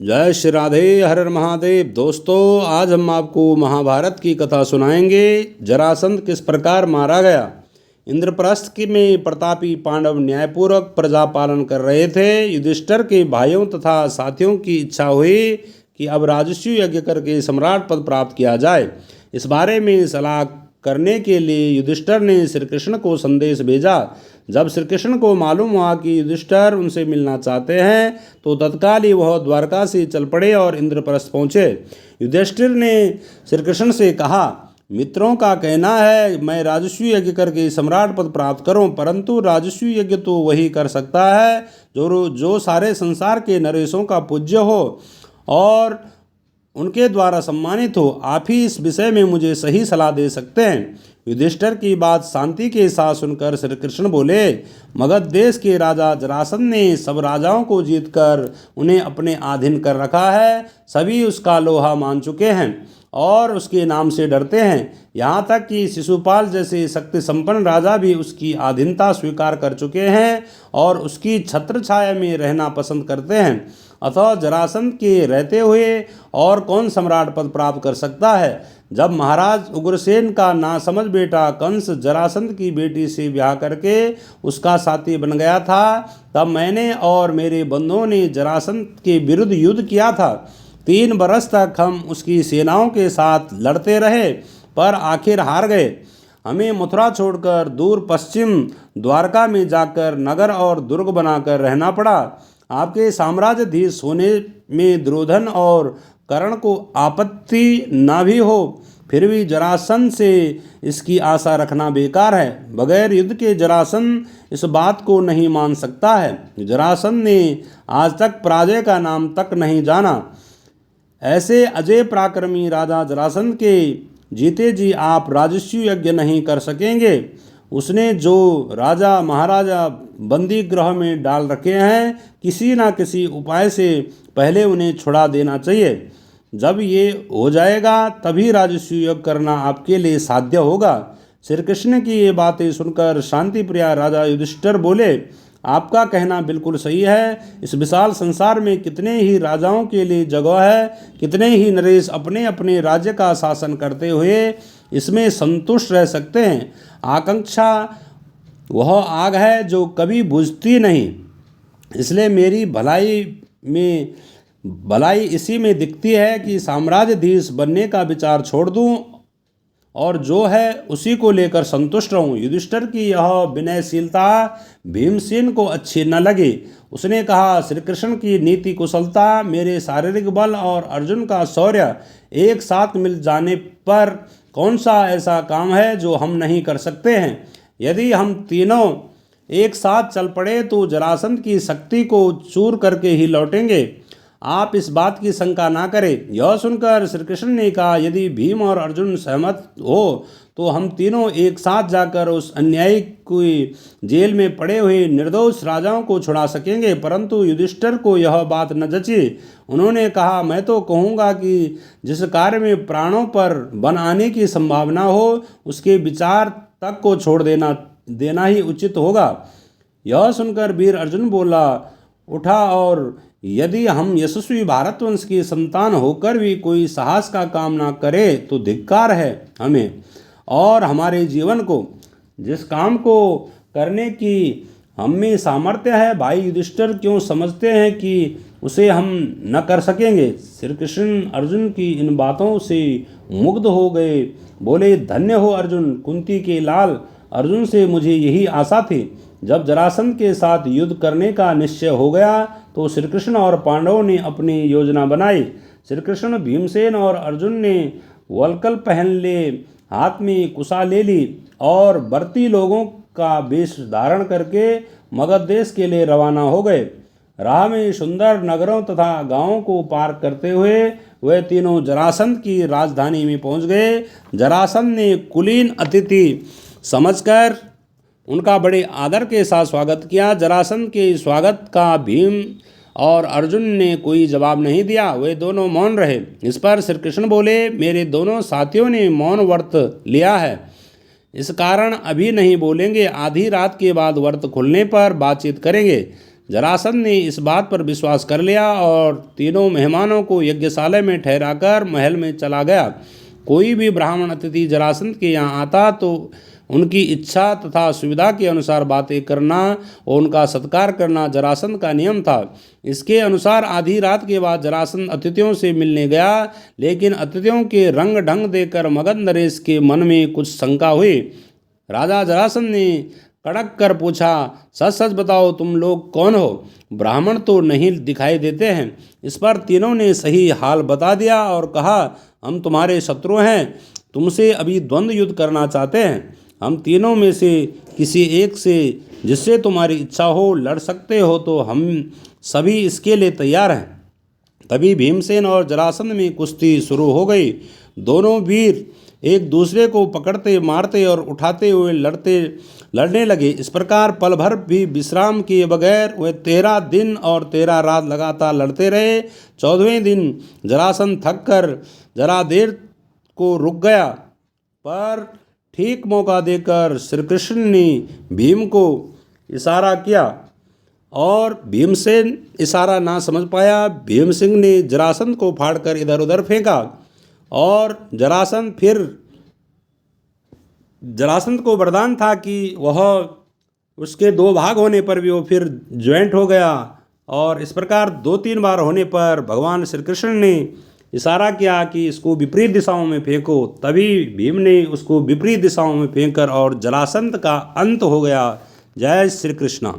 जय श्री राधे, हर हर महादेव। दोस्तों, आज हम आपको महाभारत की कथा सुनाएंगे। जरासंध किस प्रकार मारा गया। इंद्रप्रस्थ में प्रतापी पांडव न्यायपूर्वक प्रजा पालन कर रहे थे। युधिष्ठिर के भाइयों तथा साथियों की इच्छा हुई कि अब राजस्व यज्ञ करके सम्राट पद प्राप्त किया जाए। इस बारे में सलाह करने के लिए युधिष्ठिर ने श्री कृष्ण को संदेश भेजा। जब श्री कृष्ण को मालूम हुआ कि युधिष्ठिर उनसे मिलना चाहते हैं तो तत्काल ही वह द्वारका से चल पड़े और इंद्रप्रस्थ पहुँचे। युधिष्ठिर ने श्री कृष्ण से कहा, मित्रों का कहना है मैं राजस्व यज्ञ करके सम्राट पद प्राप्त करूं, परंतु राजस्व यज्ञ तो वही कर सकता है जो सारे संसार के नरेशों का पूज्य हो और उनके द्वारा सम्मानित हो। आप ही इस विषय में मुझे सही सलाह दे सकते हैं। युधिष्ठिर की बात शांति के साथ सुनकर श्री कृष्ण बोले, मगध देश के राजा जरासंध ने सब राजाओं को जीतकर उन्हें अपने अधीन कर रखा है। सभी उसका लोहा मान चुके हैं और उसके नाम से डरते हैं। यहाँ तक कि शिशुपाल जैसे शक्ति संपन्न राजा भी उसकी अधीनता स्वीकार कर चुके हैं और उसकी छत्र छाया में रहना पसंद करते हैं। अतः जरासंध के रहते हुए और कौन सम्राट पद प्राप्त कर सकता है। जब महाराज उग्रसेन का नासमझ बेटा कंस जरासंध की बेटी से ब्याह करके उसका साथी बन गया था, तब मैंने और मेरे बंधुओं ने जरासंध के विरुद्ध युद्ध किया था। 3 बरस तक हम उसकी सेनाओं के साथ लड़ते रहे, पर आखिर हार गए। हमें मथुरा छोड़कर दूर पश्चिम द्वारका में जाकर नगर और दुर्ग बनाकर रहना पड़ा। आपके साम्राज्याधीश होने में दुर्योधन और कर्ण को आपत्ति न भी हो, फिर भी जरासंध से इसकी आशा रखना बेकार है। बगैर युद्ध के जरासंध इस बात को नहीं मान सकता है। जरासंध ने आज तक पराजय का नाम तक नहीं जाना। ऐसे अजय पराक्रमी राजा जरासंध के जीते जी आप राजस्व यज्ञ नहीं कर सकेंगे। उसने जो राजा महाराजा बंदी गृह में डाल रखे हैं, किसी न किसी उपाय से पहले उन्हें छुड़ा देना चाहिए। जब ये हो जाएगा तभी राजस्व यज्ञ करना आपके लिए साध्य होगा। श्री कृष्ण की ये बातें सुनकर शांति प्रिय राजा युधिष्ठिर बोले, आपका कहना बिल्कुल सही है। इस विशाल संसार में कितने ही राजाओं के लिए जगह है, कितने ही नरेश अपने अपने राज्य का शासन करते हुए इसमें संतुष्ट रह सकते हैं। आकांक्षा वह आग है जो कभी बुझती नहीं, इसलिए मेरी भलाई इसी में दिखती है कि साम्राज्याधीश बनने का विचार छोड़ दूं और जो है उसी को लेकर संतुष्ट रहूं। युधिष्ठिर की यह विनयशीलता भीमसेन को अच्छी न लगी। उसने कहा, श्री कृष्ण की नीति कुशलता, मेरे शारीरिक बल और अर्जुन का शौर्य एक साथ मिल जाने पर कौन सा ऐसा काम है जो हम नहीं कर सकते हैं। यदि हम तीनों एक साथ चल पड़े तो जरासंध की शक्ति को चूर करके ही लौटेंगे। आप इस बात की शंका ना करें। यह सुनकर श्री कृष्ण ने कहा, यदि भीम और अर्जुन सहमत हो तो हम तीनों एक साथ जाकर उस अन्यायी की जेल में पड़े हुए निर्दोष राजाओं को छुड़ा सकेंगे। परंतु युधिष्ठिर को यह बात न जची। उन्होंने कहा, मैं तो कहूँगा कि जिस कार्य में प्राणों पर बन आने की संभावना हो उसके विचार तक को छोड़ देना ही उचित होगा। यह सुनकर वीर अर्जुन बोला उठा, और यदि हम यशस्वी भारतवंश की संतान होकर भी कोई साहस का काम ना करे तो धिक्कार है हमें और हमारे जीवन को। जिस काम को करने की हम में सामर्थ्य है, भाई युधिष्ठिर क्यों समझते हैं कि उसे हम न कर सकेंगे। श्री कृष्ण अर्जुन की इन बातों से मुग्ध हो गए। बोले, धन्य हो अर्जुन, कुंती के लाल। अर्जुन से मुझे यही आशा थी। जब जरासंध के साथ युद्ध करने का निश्चय हो गया तो श्री कृष्ण और पांडवों ने अपनी योजना बनाई। श्री कृष्ण, भीमसेन और अर्जुन ने वल्कल पहन ले, हाथ में कुशा ले ली और बरती लोगों का वेश धारण करके मगध देश के लिए रवाना हो गए। राह में सुंदर नगरों तथा गांवों को पार करते हुए वे तीनों जरासंध की राजधानी में पहुंच गए। जरासंध ने कुलीन अतिथि समझकर उनका बड़े आदर के साथ स्वागत किया। जरासंध के स्वागत का भीम और अर्जुन ने कोई जवाब नहीं दिया, वे दोनों मौन रहे। इस पर श्री कृष्ण बोले, मेरे दोनों साथियों ने मौन व्रत लिया है, इस कारण अभी नहीं बोलेंगे। आधी रात के बाद व्रत खुलने पर बातचीत करेंगे। जरासंध ने इस बात पर विश्वास कर लिया और तीनों मेहमानों को यज्ञशाला में ठहराकर महल में चला गया। कोई भी ब्राह्मण अतिथि जरासंध के यहाँ आता तो उनकी इच्छा तथा सुविधा के अनुसार बातें करना और उनका सत्कार करना जरासंध का नियम था। इसके अनुसार आधी रात के बाद जरासंध अतिथियों से मिलने गया, लेकिन अतिथियों के रंग ढंग देखकर मगध नरेश के मन में कुछ शंका हुई। राजा जरासंध ने कड़क कर पूछा, सच सच बताओ तुम लोग कौन हो? ब्राह्मण तो नहीं दिखाई देते हैं। इस पर तीनों ने सही हाल बता दिया और कहा, हम तुम्हारे शत्रु हैं, तुमसे अभी द्वंद्व युद्ध करना चाहते हैं। हम तीनों में से किसी एक से जिससे तुम्हारी इच्छा हो लड़ सकते हो तो हम सभी इसके लिए तैयार हैं। तभी भीमसेन और जरासंध में कुश्ती शुरू हो गई। दोनों वीर एक दूसरे को पकड़ते मारते और उठाते हुए लड़ने लगे। इस प्रकार पल भर भी विश्राम किए बगैर वे 13 दिन और 13 रात लगातार लड़ते रहे। 14वें दिन जरासंध थक कर जरा देर को रुक गया, पर ठीक मौका देकर श्री कृष्ण ने भीम को इशारा किया और भीमसेन इशारा ना समझ पाया। भीम सिंह ने जरासंध को फाड़कर इधर उधर फेंका और जरासंध को वरदान था कि वह उसके 2 भाग होने पर भी वो फिर ज्वाइंट हो गया। और इस प्रकार 2-3 बार होने पर भगवान श्री कृष्ण ने इशारा किया कि इसको विपरीत दिशाओं में फेंको। तभी भीम ने उसको विपरीत दिशाओं में फेंक कर और जरासंध का अंत हो गया। जय श्री कृष्ण।